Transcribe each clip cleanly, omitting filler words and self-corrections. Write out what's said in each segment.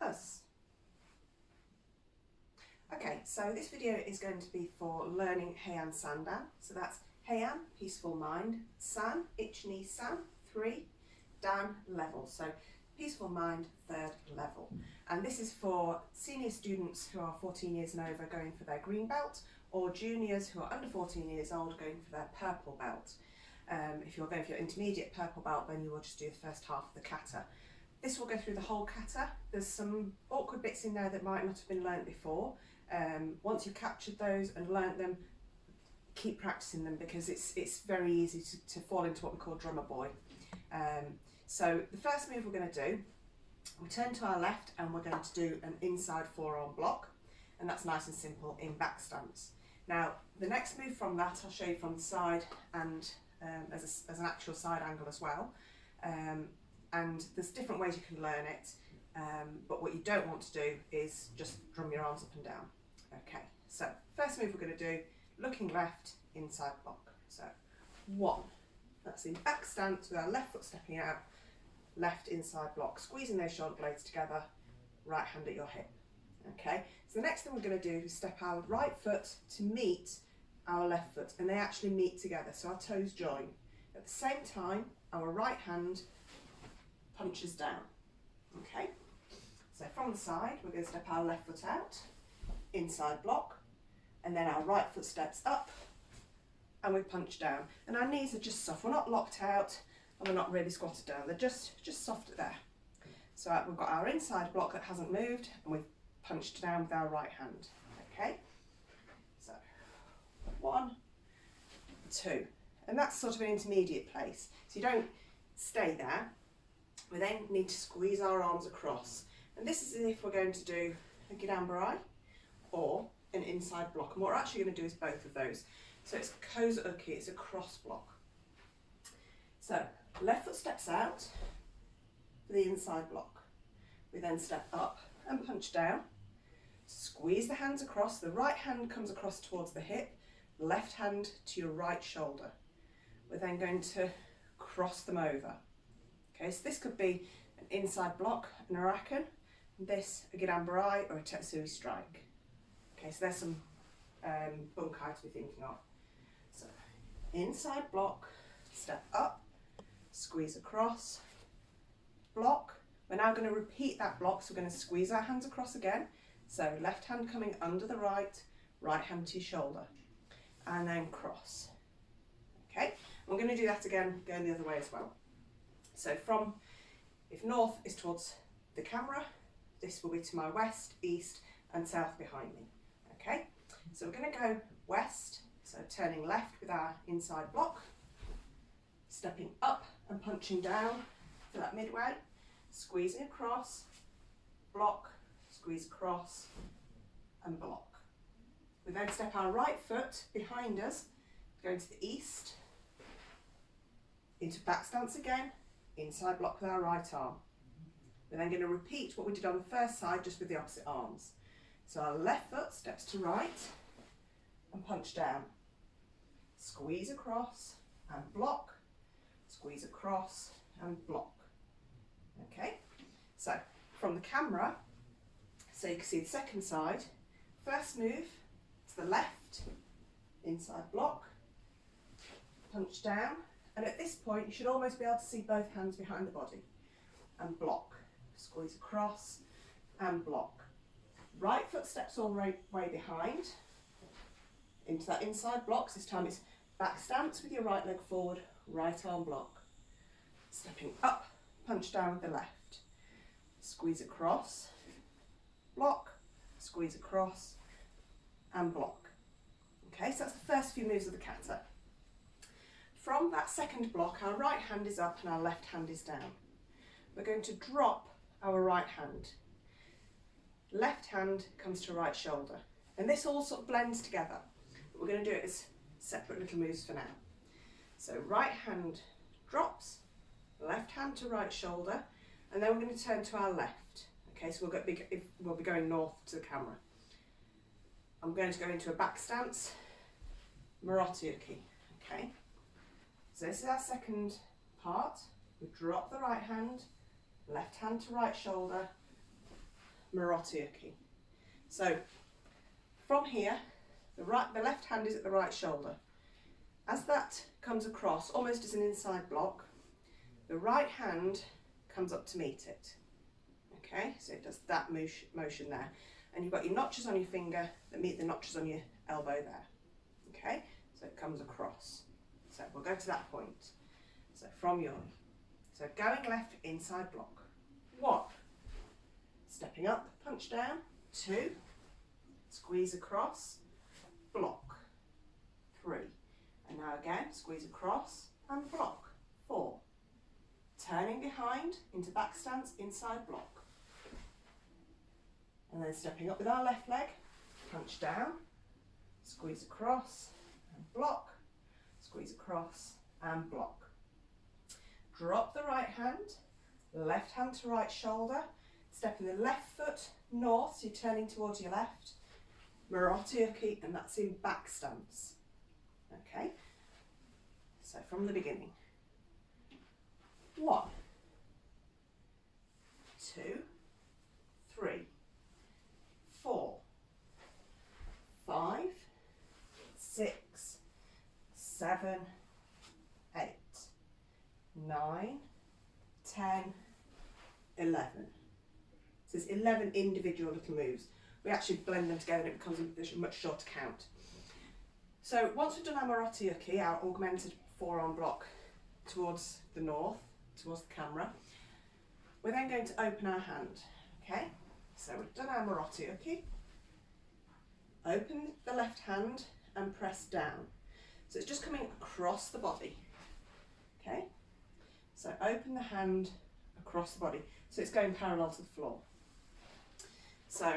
us. Okay, so this video is going to be for learning Heian Sandan. So that's Heian, peaceful mind, San, ich ni san, 3, Dan, level. So peaceful mind, 3rd level. And this is for senior students who are 14 years and over going for their green belt, or juniors who are under 14 years old going for their purple belt. If you're going for your intermediate purple belt, then you will just do the first half of the kata. This will go through the whole kata. There's some awkward bits in there that might not have been learnt before. Once you've captured those and learnt them, keep practicing them, because it's very easy to fall into what we call drummer boy. So the first move we're going to do, we turn to our left and we're going to do an inside forearm block, and that's nice and simple in back stance. Now the next move from that I'll show you from the side and as an actual side angle as well. And there's different ways you can learn it, but what you don't want to do is just drum your arms up and down. Okay, so first move we're going to do, looking left, inside block. So 1, that's in back stance with our left foot stepping out, left inside block, squeezing those shoulder blades together, right hand at your hip. Okay, so the next thing we're going to do is step our right foot to meet our left foot, and they actually meet together, so our toes join. At the same time, our right hand punches down. Okay, so from the side we're going to step our left foot out, inside block, and then our right foot steps up and we punch down, and our knees are just soft. We're not locked out and we're not really squatted down, they're just soft there. So we've got our inside block that hasn't moved, and we've punched down with our right hand. Okay, so 1, 2, and that's sort of an intermediate place, so you don't stay there. We then need to squeeze our arms across, and this is as if we're going to do a gidambarai or an inside block, and what we're actually going to do is both of those. So it's koza uki, it's a cross block. So left foot steps out for the inside block. We then step up and punch down, squeeze the hands across, the right hand comes across towards the hip, left hand to your right shoulder. We're then going to cross them over. Okay, so this could be an inside block, an arakan, this a gidambarai or a tetsui strike. Okay, so there's some bunkai to be thinking of. So inside block, step up, squeeze across, block. We're now going to repeat that block, so we're going to squeeze our hands across again. So left hand coming under the right, right hand to your shoulder, and then cross. Okay, we're going to do that again, going the other way as well. So from, if north is towards the camera, this will be to my west, east and south behind me. Okay, so we're going to go west, so turning left with our inside block, stepping up and punching down for that midway, squeezing across, block, squeeze across and block. We then step our right foot behind us, going to the east, into back stance again, inside block with our right arm. We're then going to repeat what we did on the first side, just with the opposite arms. So our left foot steps to right and punch down, squeeze across and block, squeeze across and block. Okay, so from the camera, so you can see the second side, first move to the left, inside block, punch down, and at this point you should almost be able to see both hands behind the body, and block, squeeze across and block. Right foot steps all the way behind into that inside block, so this time it's back stance with your right leg forward, right arm block. Stepping up, punch down with the left, squeeze across, block, squeeze across and block. Okay, so that's the first few moves of the kata. From that second block, our right hand is up and our left hand is down. We're going to drop our right hand. Left hand comes to right shoulder, and this all sort of blends together. We're going to do it as separate little moves for now. So right hand drops, left hand to right shoulder, and then we're going to turn to our left. Okay, so we'll be going north to the camera. I'm going to go into a back stance, Marotti-uki. Okay, so this is our second part. We drop the right hand, left hand to right shoulder, Marotti-uki. So from here, the left hand is at the right shoulder. As that comes across, almost as an inside block, the right hand comes up to meet it. Okay, so it does that motion there. And you've got your notches on your finger that meet the notches on your elbow there. Okay, so it comes across. So we'll go to that point. So so going left, inside block. 1, stepping up, punch down. 2, squeeze across, block. 3, and now again, squeeze across and block. 4, turning behind into back stance, inside block. And then stepping up with our left leg, punch down, squeeze across and block, squeeze across and block. Drop the right hand, left hand to right shoulder, stepping the left foot north, so you're turning towards your left, Marotti-uki, and that's in back stance. Okay, so from the beginning. 1, 2, 3, 4, 5, 6, 7, 8, 9, 10, 11. So there's 11 individual little moves. We actually blend them together and it becomes a much shorter count. So once we've done our Marotti-uki, our augmented forearm block towards the north, towards the camera, we're then going to open our hand. Okay, so we've done our Marotti-uki. Open the left hand and press down. So it's just coming across the body. Okay, so open the hand across the body. So it's going parallel to the floor. So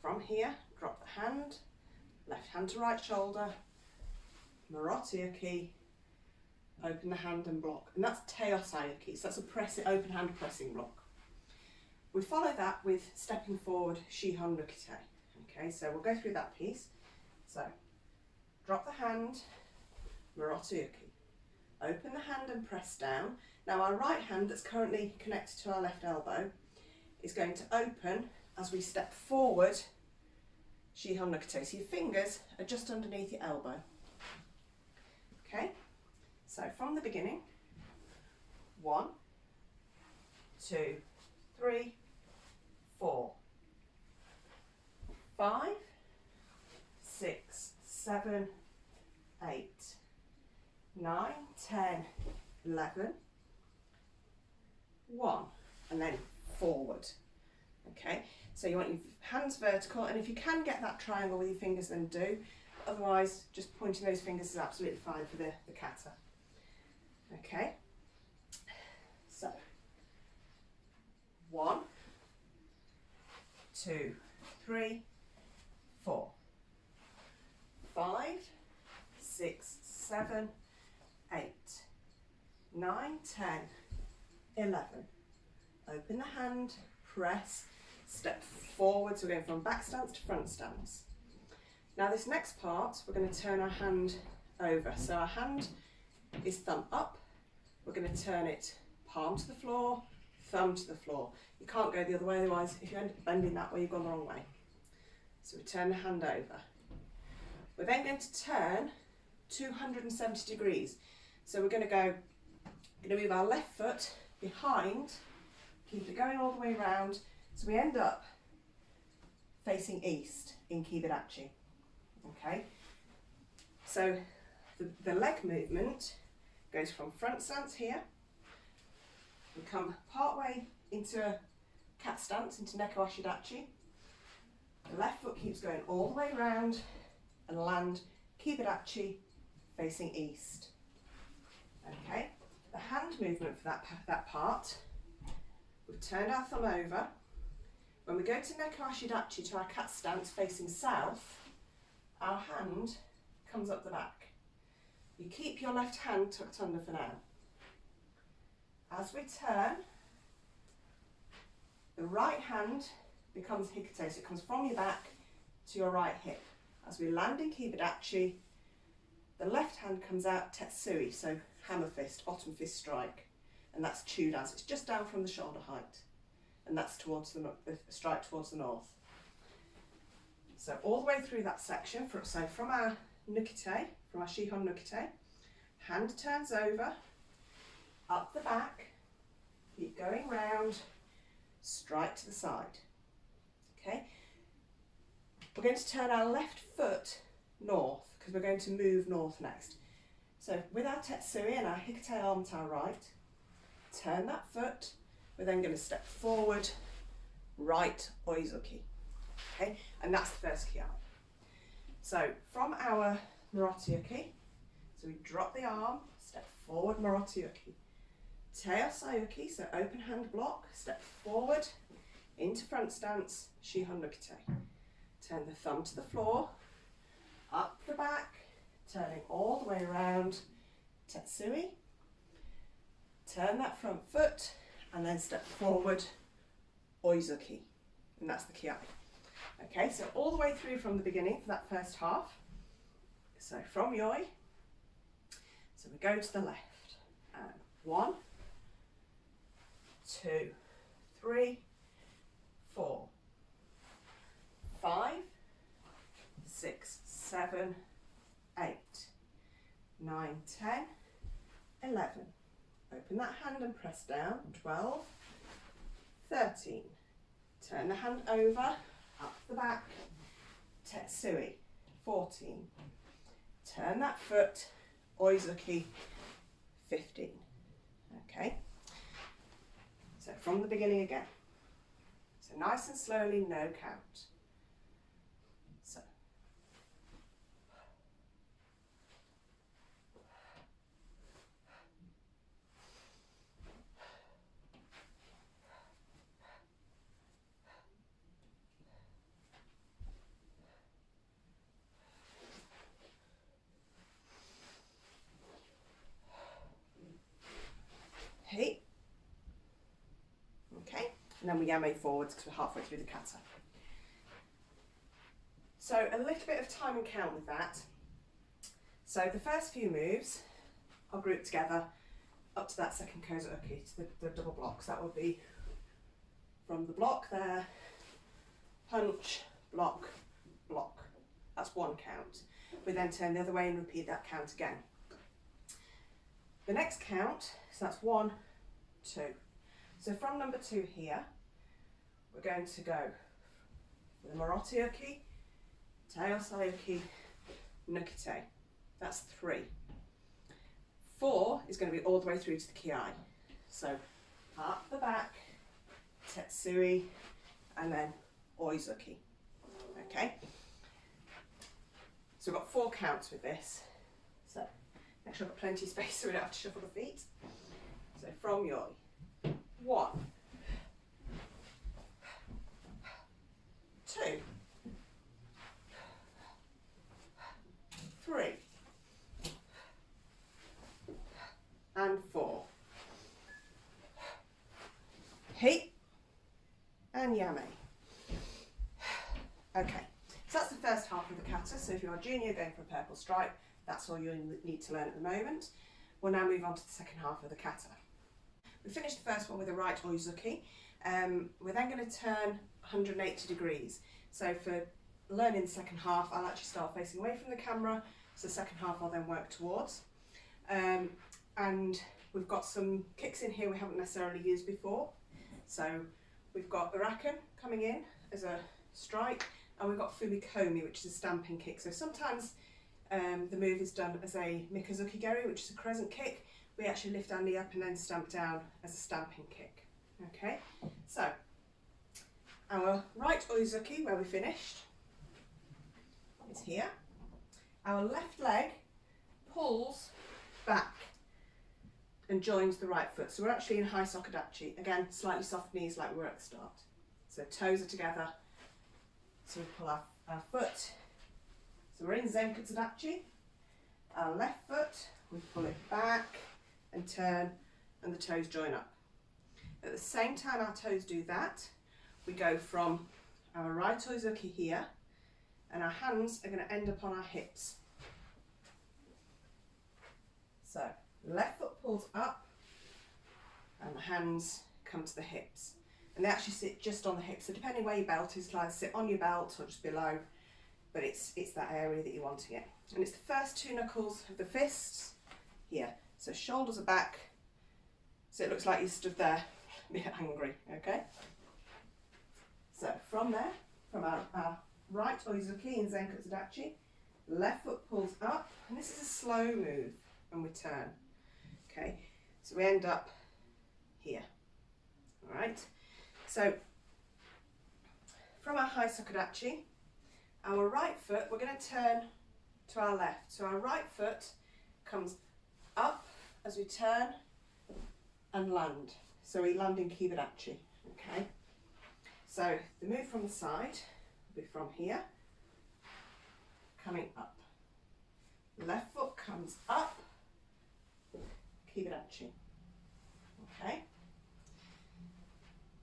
from here, drop the hand, left hand to right shoulder, Marotti-uki, open the hand and block. And that's Teosai-uki, so that's a open hand pressing block. We follow that with stepping forward, Shihon Rukite. Okay, so we'll go through that piece. So drop the hand, Marotti-uki. Open the hand and press down. Now our right hand that's currently connected to our left elbow is going to open as we step forward, Shihon Rukite. So your fingers are just underneath your elbow. Okay, so from the beginning, 1, 2, 3, 4, 5, 6, 7, 8, 9, 10, 11, 1, and then forward. Okay, so you want your hands vertical, and if you can get that triangle with your fingers, then do. Otherwise, just pointing those fingers is absolutely fine for the kata. Okay, so 1, 2, 3, 4, 5, 6, 7, 8, 9, 10, 11. Open the hand, press, step forward. So we're going from back stance to front stance. Now this next part, we're going to turn our hand over. So our hand is thumb up. We're going to turn it palm to the floor, thumb to the floor. You can't go the other way, otherwise if you end up bending that way, you've gone the wrong way. So we turn the hand over. We're then going to turn 270 degrees. So we're going to move our left foot behind, keep it going all the way around, so we end up facing east in Kibadachi. Okay, so the leg movement goes from front stance here, we come part way into a cat stance, into Neko Ashidachi. The left foot keeps going all the way around and land Kibadachi facing east. Okay, the hand movement for that part, we've turned our thumb over. When we go to Neko Ashidachi, to our cat stance facing south, our hand comes up the back. You keep your left hand tucked under for now. As we turn, the right hand becomes hikite, so it comes from your back to your right hip. As we land in Kibadachi, the left hand comes out Tetsui, so hammer fist, bottom fist strike, and that's Chudan, so it's just down from the shoulder height. and that's towards the strike towards the north. So all the way through that section, so from our nukite, from our Shihan nukite, hand turns over, up the back, keep going round, strike to the side. Okay, we're going to turn our left foot north because we're going to move north next. So with our tetsui and our hikite arm to our right, turn that foot. We're then going to step forward, right oizuki. Okay, and that's the first kiai. So from our maroteuki, so we drop the arm, step forward maroteuki. Teo sayuki, so open hand block, step forward, into front stance, Shihan nukite. Turn the thumb to the floor, up the back, turning all the way around, tetsui. Turn that front foot, and then step forward, oizuki. And that's the kiai. Okay, so all the way through from the beginning for that first half. So from yoi, so we go to the left. And 1, 2, 3, 4, 5, 6, 7, 8, 9, 10, 11. Open that hand and press down. 12, 13. Turn the hand over, up the back, tetsui. 14. Turn that foot, oizuki. 15. Okay. So from the beginning again. So nice and slowly, no count. So. Hey. Okay, and then we yame forwards because we're halfway through the kata. So a little bit of time and count with that. So the first few moves are grouped together up to that second kozuki, to the double blocks. That will be from the block there, punch, block, block. That's one count. We then turn the other way and repeat that count again. The next count, so that's 1, 2. So from number 2 here, we're going to go for the maroteuki, teo sayuki, nukite. That's 3. 4 is going to be all the way through to the kiai. So up the back, tetsui, and then oizuki. Okay. So we've got 4 counts with this. So make sure I've got plenty of space so we don't have to shuffle the feet. So from yoi, 1, 2, 3, and 4. Hey, and yame. Okay, so that's the first half of the kata. So if you're a junior going for a purple stripe, that's all you need to learn at the moment. We'll now move on to the second half of the kata. We finished the first one with a right oizuki. We're then going to turn 180 degrees. So for learning the second half, I'll actually start facing away from the camera. So the second half I'll then work towards. And we've got some kicks in here we haven't necessarily used before. So we've got Uraken coming in as a strike, and we've got Fumikomi, which is a stamping kick. So sometimes the move is done as a Mikazuki Geri, which is a crescent kick. We actually lift our knee up and then stamp down as a stamping kick. Okay, so our right oizuki, where we finished, is here. Our left leg pulls back and joins the right foot. So we're actually in high sokodachi. Again, slightly soft knees like we were at the start. So toes are together. So we pull our foot. So we're in Zenkutsudachi. Our left foot, we pull it back and turn, and the toes join up. At the same time our toes do that, we go from our right oizuki here, and our hands are going to end up on our hips. So left foot pulls up, and the hands come to the hips. and they actually sit just on the hip. So depending where your belt is, like sit on your belt or just below, but it's that area that you're wanting it. And it's the first 2 knuckles of the fists here. So shoulders are back, so it looks like you stood there a bit angry, okay? So from there, from our right oizuki in Zenkutsudachi, left foot pulls up, and this is a slow move, and we turn, okay? So we end up here, all right? So from our high sokudachi, our right foot, we're going to turn to our left. So our right foot comes up as we turn and land. So we land in kibadachi, okay? So the move from the side will be from here, coming up. Left foot comes up, kibadachi, okay?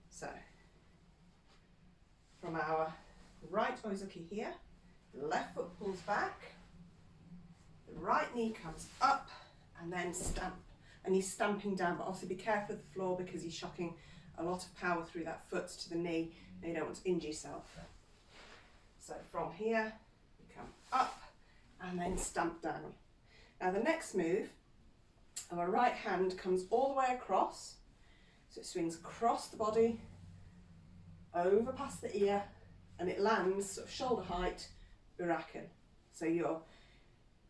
So from our right oizuki here, the left foot pulls back, the right knee comes up, and then stamp. And he's stamping down, but obviously be careful of the floor because he's shocking a lot of power through that foot to the knee, and you don't want to injure yourself. So from here, you come up and then stamp down. Now the next move, our right hand comes all the way across, so it swings across the body, over past the ear, and it lands sort of shoulder height, uraken. So you're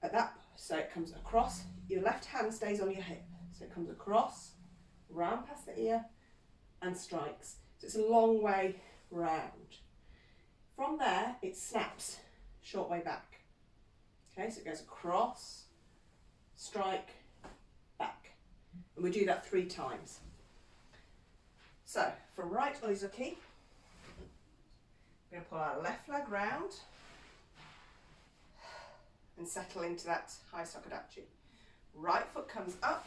at that, so it comes across, your left hand stays on your hip. So it comes across, round past the ear, and strikes. So it's a long way round. From there, it snaps, short way back. Okay, so it goes across, strike, back. And we do that 3 times. So, from right oizuki, we're going to pull our left leg round and settle into that high sokudachi. Right foot comes up,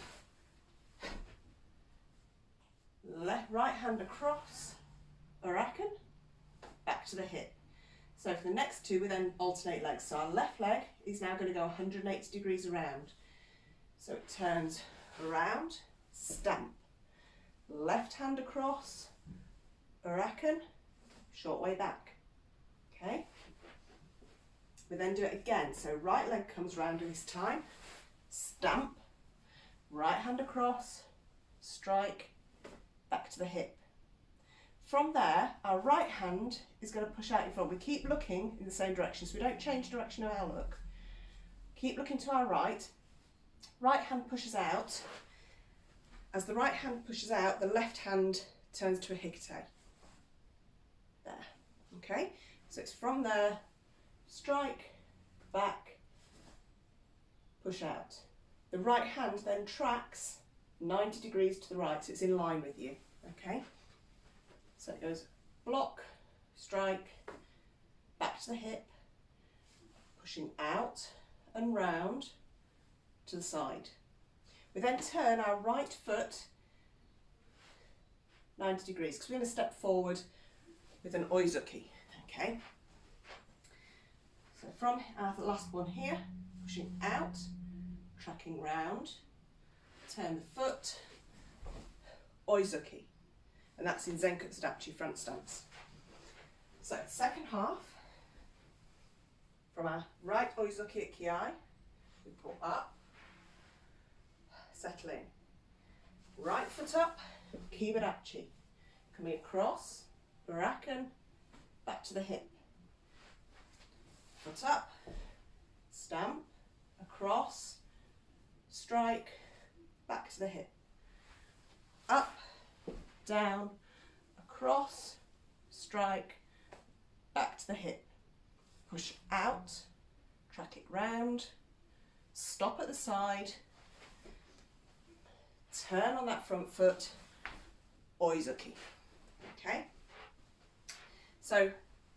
right hand across, uraken, back to the hip. So for the next 2, we then alternate legs. So our left leg is now going to go 180 degrees around. So it turns around, stamp, left hand across, uraken, short way back. Okay. We then do it again. So right leg comes round this time, stamp, right hand across, strike, back to the hip. From there, our right hand is going to push out in front. We keep looking in the same direction, so we don't change direction of our look. Keep looking to our right. Right hand pushes out. As the right hand pushes out, the left hand turns to a hikite. There. Okay? So it's from there, strike, back, push out. The right hand then tracks 90 degrees to the right, so it's in line with you. Okay? So it goes block, strike, back to the hip, pushing out and round to the side. We then turn our right foot 90 degrees because we're going to step forward with an oizuki. Okay? So from the last one here, pushing out, tracking round, turn the foot, oizuki. And that's in Zenkutsudachi front stance. So second half, from our right oizuki at kiai, we pull up, settle in. Right foot up, kibadachi. Coming across, uraken, back to the hip. Foot up, stamp, across, strike, back to the hip. Up, down, across, strike, back to the hip. Push out, track it round, stop at the side, turn on that front foot, oizuki. Okay? So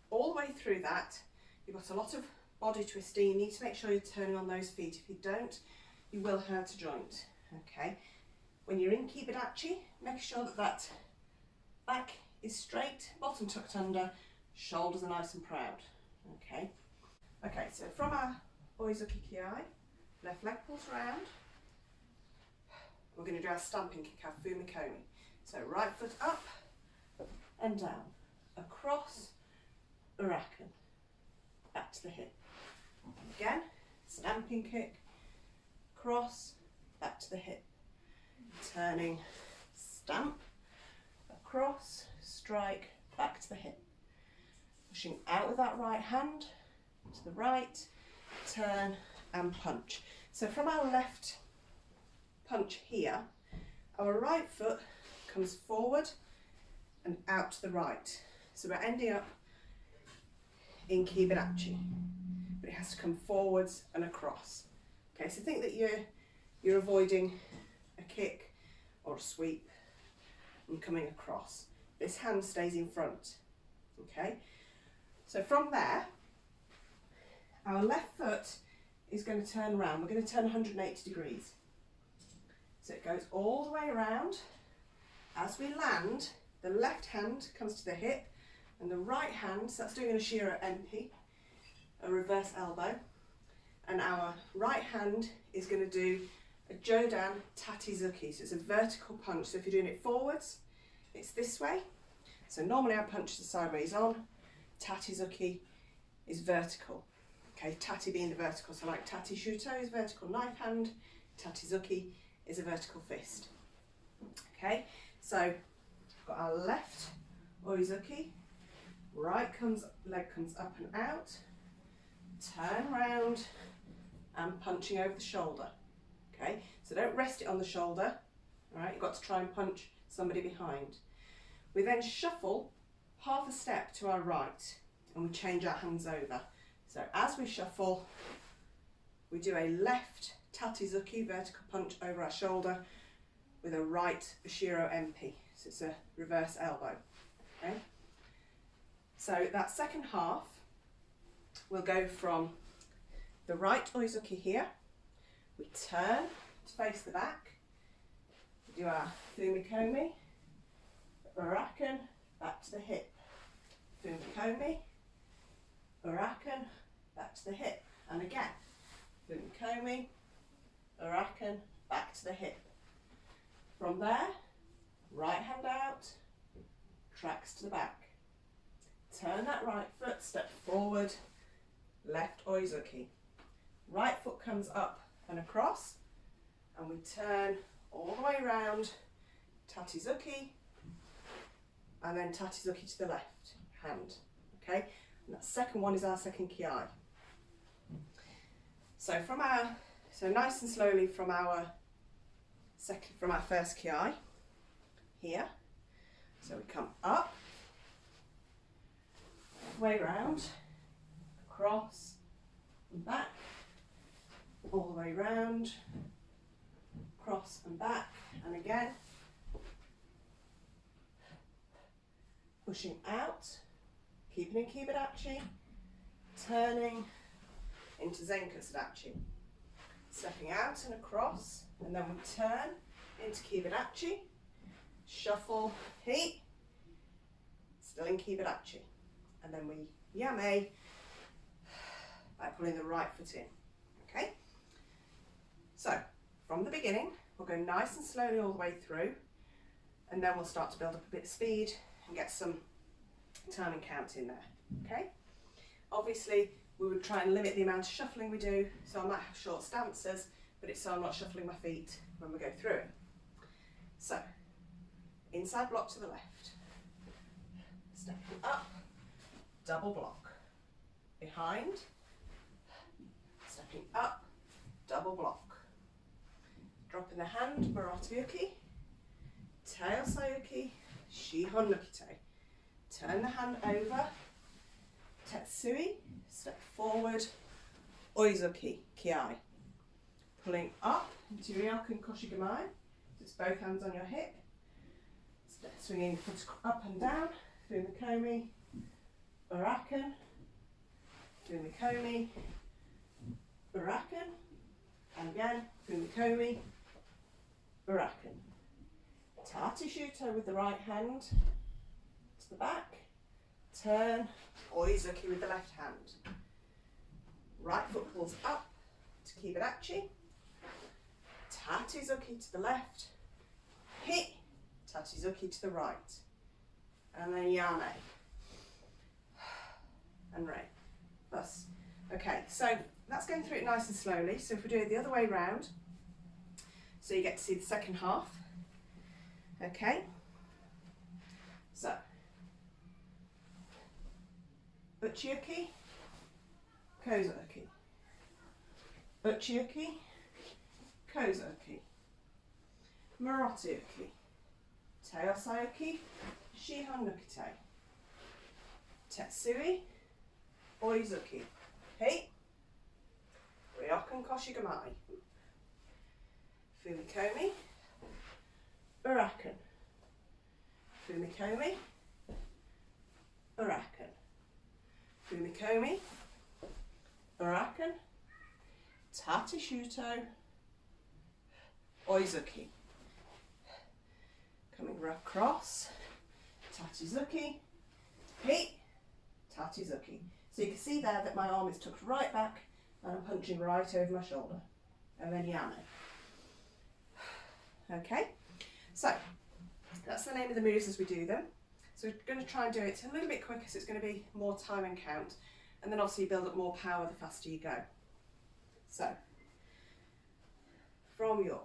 all the way through that, you've got a lot of body twisting. You need to make sure you're turning on those feet. If you don't, you will hurt a joint. Okay? When you're in kibadachi, make sure that that back is straight, bottom tucked under, shoulders are nice and proud. Okay? Okay, so from our oizuki kiai, left leg pulls round. We're going to do our stamping kick, our fumikomi. So right foot up and down, across, uraken, back to the hip. Again, stamping kick, cross, back to the hip, turning, stamp, across, strike, back to the hip. Pushing out with that right hand, to the right, turn and punch. So from our left punch here, our right foot comes forward and out to the right. So we're ending up in Kiberachi, but it has to come forwards and across. Okay, so think that you're avoiding a kick or a sweep and coming across. This hand stays in front. Okay, so from there, our left foot is going to turn round. We're going to turn 180 degrees. So it goes all the way around. As we land, the left hand comes to the hip and the right hand, so that's doing an Ashira MP, a reverse elbow. And our right hand is going to do a Jodan Tatizuki. So it's a vertical punch. So if you're doing it forwards, it's this way. So normally our punch is sideways on. Tatizuki is vertical. Okay, Tati being the vertical. So like Tati Shuto is vertical knife hand. Tatizuki is a vertical fist. Okay, so we've got our left Oizuki. Right leg comes up and out. Turn round and punching over the shoulder. Okay, so don't rest it on the shoulder. All right, you've got to try and punch somebody behind. We then shuffle half a step to our right and we change our hands over. So as we shuffle, we do a left Tatizuki, vertical punch over our shoulder, with a right Ushiro MP. So it's a reverse elbow. Okay. So that second half will go from the right Oizuki here. We turn to face the back. We do our Fumikomi, Uraken, back to the hip. Fumikomi, Uraken, back to the hip. And again, Fumikomi, Uraken, back to the hip. From there, right hand out, tracks to the back. Turn that right foot, step forward, left Oizuki. Right foot comes up and across, and we turn all the way around, Tatizuki, and then Tatizuki to the left hand. Okay, and that second one is our second kiai. So nice and slowly from our first kiai here. So we come up, way round, across and back, all the way round, cross and back, and again, pushing out, keeping in Kiberachi, turning into Zenka Sadachi, stepping out and across, and then we turn into Kiberachi, shuffle, heat, still in Kiberachi, and then we yame by pulling the right foot in. Okay, so from the beginning we'll go nice and slowly all the way through, and then we'll start to build up a bit of speed and get some time and count in there. Okay, obviously we would try and limit the amount of shuffling we do, so I might have short stances, but it's so I'm not shuffling my feet when we go through it. So inside block to the left, stepping up, double block, behind, stepping up, double block, dropping the hand, Murata-uki, tail sayuki, Shihon nukite, turn the hand over, Tetsui, step forward, Oizuki, Kiai, pulling up into Ryokan Koshigamai, so it's both hands on your hip, step swinging foot up and down, Fumikomi, Uraken, Fumikomi, Uraken, and again, Fumikomi, Uraken. Tati Shuto with the right hand to the back, turn, Oizuki with the left hand. Right foot pulls up to Kiberachi, Tatizuki to the left, hit, Tatizuki to the right. and then yane, and re. Thus. Okay, so that's going through it nice and slowly. So if we do it the other way round, so you get to see the second half. Okay, so uchi-uki, koza-uki, uchi-uki, koza-uki, marote-uki, teosai-uki, shihon-nuki-te, tetsui, oizuki, hey, ryokan koshigamai, fumikomi, urakan, fumikomi, urakan, fumikomi, urakan, tatishuto, oizuki, coming across, tatizuki, hey, tatizuki. So you can see there that my arm is tucked right back and I'm punching right over my shoulder. And then yane. Okay, so that's the name of the moves as we do them. So we're going to try and do it a little bit quicker, so it's going to be more time and count. And then obviously you build up more power the faster you go. So, from yoi.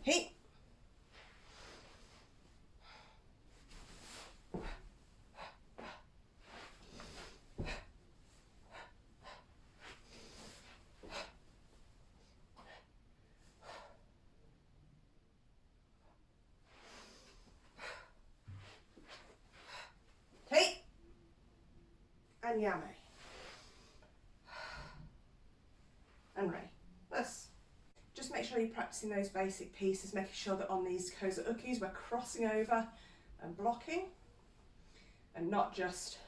Hey. Hey. And yame. And re. Thus. Just make sure you're practicing those basic pieces, making sure that on these koza-ukis we're crossing over and blocking, and not just,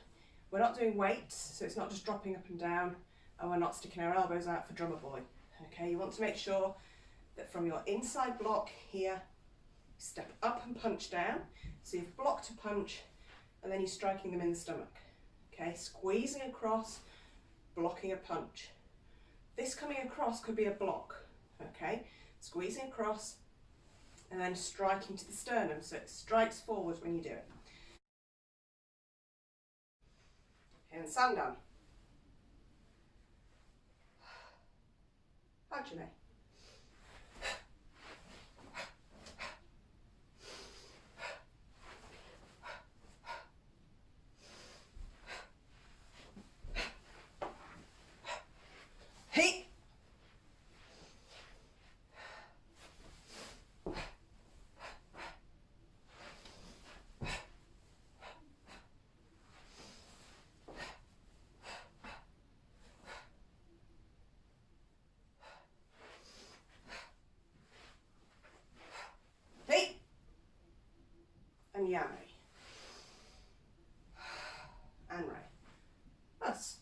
we're not doing weights, so it's not just dropping up and down, and we're not sticking our elbows out for drummer boy. Okay, you want to make sure that from your inside block here, step up and punch down, so you've blocked a punch, and then you're striking them in the stomach. Okay, squeezing across, blocking a punch. This coming across could be a block. Okay, squeezing across and then striking to the sternum, so it strikes forward when you do it. Heian Sandan. Hajime. Hey. And yame. And re. Thus.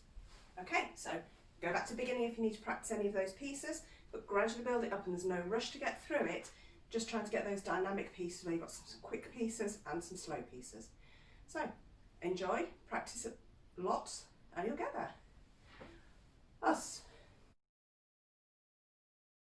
Okay, so go back to the beginning if you need to practice any of those pieces, but gradually build it up, and there's no rush to get through it. Just trying to get those dynamic pieces where you've got some quick pieces and some slow pieces. So enjoy, practice it lots, and you'll get there. Thus.